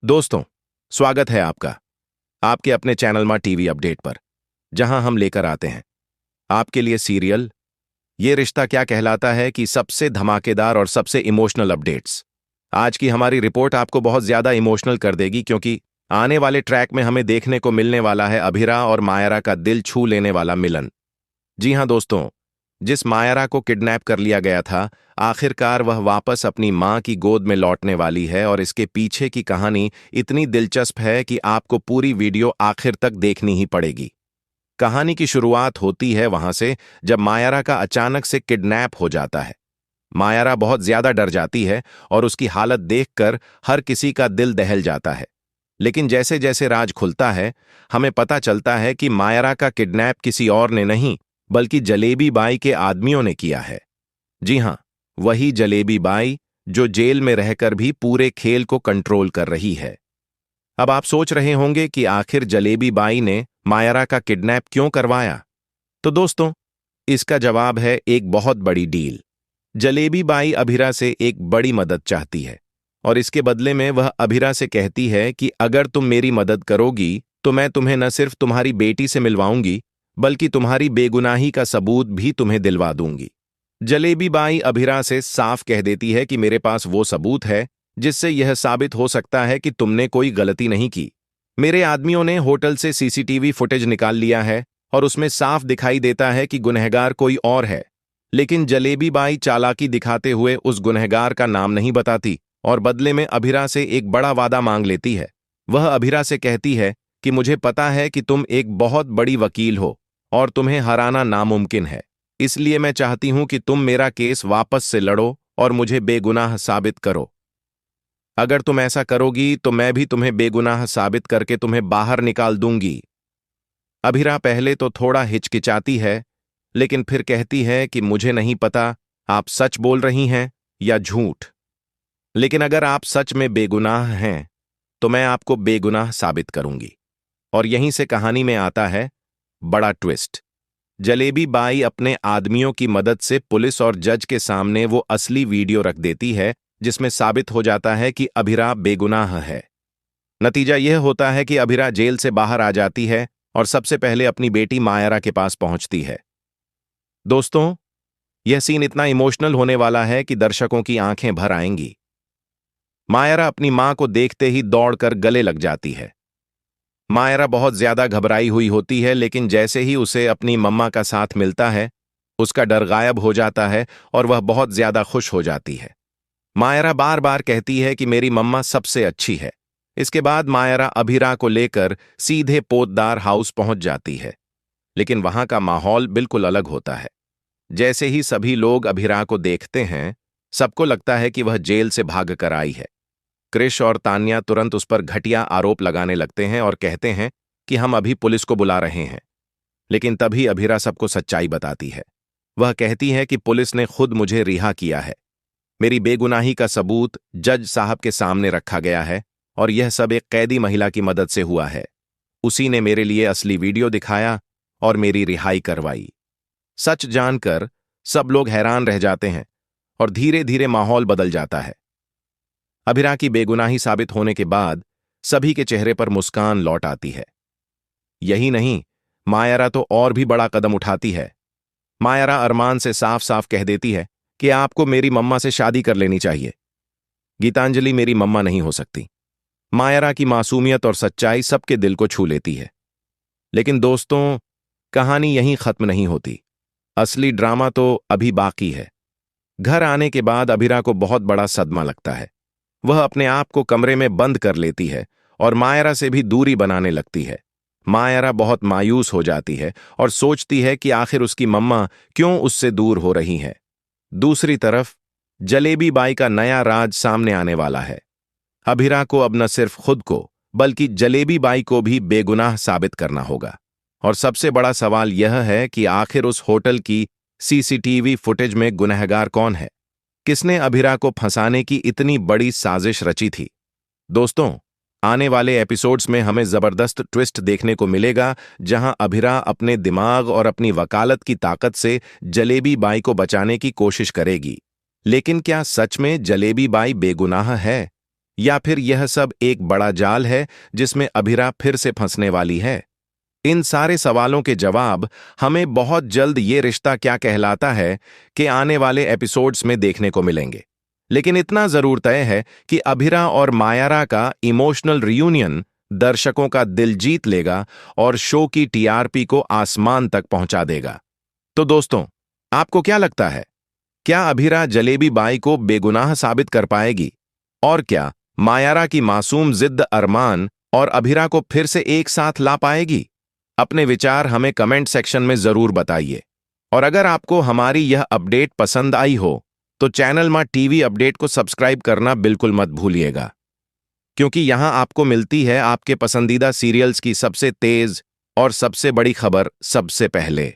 दोस्तों, स्वागत है आपका आपके अपने चैनल मां टीवी अपडेट पर, जहां हम लेकर आते हैं आपके लिए सीरियल ये रिश्ता क्या कहलाता है कि सबसे धमाकेदार और सबसे इमोशनल अपडेट्स। आज की हमारी रिपोर्ट आपको बहुत ज्यादा इमोशनल कर देगी, क्योंकि आने वाले ट्रैक में हमें देखने को मिलने वाला है अभिरा और मायरा का दिल छू लेने वाला मिलन। जी हां दोस्तों, जिस मायरा को किडनैप कर लिया गया था, आखिरकार वह वापस अपनी मां की गोद में लौटने वाली है और इसके पीछे की कहानी इतनी दिलचस्प है कि आपको पूरी वीडियो आखिर तक देखनी ही पड़ेगी। कहानी की शुरुआत होती है वहां से जब मायरा का अचानक से किडनैप हो जाता है। मायरा बहुत ज्यादा डर जाती है और उसकी हालत देखकर हर किसी का दिल दहल जाता है। लेकिन जैसे जैसे राज खुलता है, हमें पता चलता है कि मायरा का किडनैप किसी और ने नहीं बल्कि जलेबी बाई के आदमियों ने किया है। जी हां, वही जलेबी बाई जो जेल में रहकर भी पूरे खेल को कंट्रोल कर रही है। अब आप सोच रहे होंगे कि आखिर जलेबी बाई ने मायरा का किडनैप क्यों करवाया? तो दोस्तों, इसका जवाब है एक बहुत बड़ी डील। जलेबी बाई अभिरा से एक बड़ी मदद चाहती है और इसके बदले में वह अभिरा से कहती है कि अगर तुम मेरी मदद करोगी तो मैं तुम्हें न सिर्फ तुम्हारी बेटी से मिलवाऊंगी बल्कि तुम्हारी बेगुनाही का सबूत भी तुम्हें दिलवा दूंगी। जलेबी बाई अभिरा से साफ कह देती है कि मेरे पास वो सबूत है जिससे यह साबित हो सकता है कि तुमने कोई गलती नहीं की। मेरे आदमियों ने होटल से सीसीटीवी फुटेज निकाल लिया है और उसमें साफ दिखाई देता है कि गुनहगार कोई और है। लेकिन जलेबी बाई चालाकी दिखाते हुए उस गुनहगार का नाम नहीं बताती और बदले में अभिरा से एक बड़ा वादा मांग लेती है। वह अभिरा से कहती है कि मुझे पता है कि तुम एक बहुत बड़ी वकील हो और तुम्हें हराना नामुमकिन है, इसलिए मैं चाहती हूं कि तुम मेरा केस वापस से लड़ो और मुझे बेगुनाह साबित करो। अगर तुम ऐसा करोगी तो मैं भी तुम्हें बेगुनाह साबित करके तुम्हें बाहर निकाल दूंगी। अभिरा पहले तो थोड़ा हिचकिचाती है, लेकिन फिर कहती है कि मुझे नहीं पता आप सच बोल रही हैं या झूठ, लेकिन अगर आप सच में बेगुनाह हैं तो मैं आपको बेगुनाह साबित करूंगी। और यहीं से कहानी में आता है बड़ा ट्विस्ट। जलेबी बाई अपने आदमियों की मदद से पुलिस और जज के सामने वो असली वीडियो रख देती है जिसमें साबित हो जाता है कि अभिरा बेगुनाह है। नतीजा यह होता है कि अभिरा जेल से बाहर आ जाती है और सबसे पहले अपनी बेटी मायरा के पास पहुंचती है। दोस्तों, यह सीन इतना इमोशनल होने वाला है कि दर्शकों की आंखें भर आएंगी। मायरा अपनी मां को देखते ही दौड़कर गले लग जाती है। मायरा बहुत ज्यादा घबराई हुई होती है, लेकिन जैसे ही उसे अपनी मम्मा का साथ मिलता है, उसका डर गायब हो जाता है और वह बहुत ज्यादा खुश हो जाती है। मायरा बार बार कहती है कि मेरी मम्मा सबसे अच्छी है। इसके बाद मायरा अभिरा को लेकर सीधे पोतदार हाउस पहुंच जाती है, लेकिन वहां का माहौल बिल्कुल अलग होता है। जैसे ही सभी लोग अभिरा को देखते हैं, सबको लगता है कि वह जेल से भाग कर आई है। क्रिश और तान्या तुरंत उस पर घटिया आरोप लगाने लगते हैं और कहते हैं कि हम अभी पुलिस को बुला रहे हैं। लेकिन तभी अभिरा सबको सच्चाई बताती है। वह कहती है कि पुलिस ने खुद मुझे रिहा किया है। मेरी बेगुनाही का सबूत जज साहब के सामने रखा गया है और यह सब एक कैदी महिला की मदद से हुआ है। उसी ने मेरे लिए असली वीडियो दिखाया और मेरी रिहाई करवाई। सच जानकर सब लोग हैरान रह जाते हैं और धीरे धीरे माहौल बदल जाता है। अभिरा की बेगुनाही साबित होने के बाद सभी के चेहरे पर मुस्कान लौट आती है। यही नहीं, मायरा तो और भी बड़ा कदम उठाती है। मायरा अरमान से साफ साफ कह देती है कि आपको मेरी मम्मा से शादी कर लेनी चाहिए। गीतांजलि मेरी मम्मा नहीं हो सकती। मायरा की मासूमियत और सच्चाई सबके दिल को छू लेती है। लेकिन दोस्तों, कहानी यहीं खत्म नहीं होती। असली ड्रामा तो अभी बाकी है। घर आने के बाद अभिरा को बहुत बड़ा सदमा लगता है। वह अपने आप को कमरे में बंद कर लेती है और मायरा से भी दूरी बनाने लगती है। मायरा बहुत मायूस हो जाती है और सोचती है कि आखिर उसकी मम्मा क्यों उससे दूर हो रही हैं। दूसरी तरफ जलेबी बाई का नया राज सामने आने वाला है। अभिरा को अब न सिर्फ खुद को बल्कि जलेबी बाई को भी बेगुनाह साबित करना होगा। और सबसे बड़ा सवाल यह है कि आखिर उस होटल की सीसीटीवी फुटेज में गुनहगार कौन है? किसने अभिरा को फंसाने की इतनी बड़ी साजिश रची थी? दोस्तों, आने वाले एपिसोड्स में हमें जबरदस्त ट्विस्ट देखने को मिलेगा, जहां अभिरा अपने दिमाग और अपनी वकालत की ताकत से जलेबी बाई को बचाने की कोशिश करेगी। लेकिन क्या सच में जलेबी बाई बेगुनाह है या फिर यह सब एक बड़ा जाल है जिसमें अभिरा फिर से फंसने वाली है? इन सारे सवालों के जवाब हमें बहुत जल्द ये रिश्ता क्या कहलाता है कि आने वाले एपिसोड्स में देखने को मिलेंगे। लेकिन इतना जरूर तय है कि अभिरा और मायारा का इमोशनल रियूनियन दर्शकों का दिल जीत लेगा और शो की टीआरपी को आसमान तक पहुंचा देगा। तो दोस्तों, आपको क्या लगता है? क्या अभिरा जलेबी बाई को बेगुनाह साबित कर पाएगी? और क्या मायारा की मासूम जिद्द अरमान और अभिरा को फिर से एक साथ ला पाएगी? अपने विचार हमें कमेंट सेक्शन में जरूर बताइए। और अगर आपको हमारी यह अपडेट पसंद आई हो तो चैनल मां टीवी अपडेट को सब्सक्राइब करना बिल्कुल मत भूलिएगा, क्योंकि यहां आपको मिलती है आपके पसंदीदा सीरियल्स की सबसे तेज और सबसे बड़ी खबर सबसे पहले।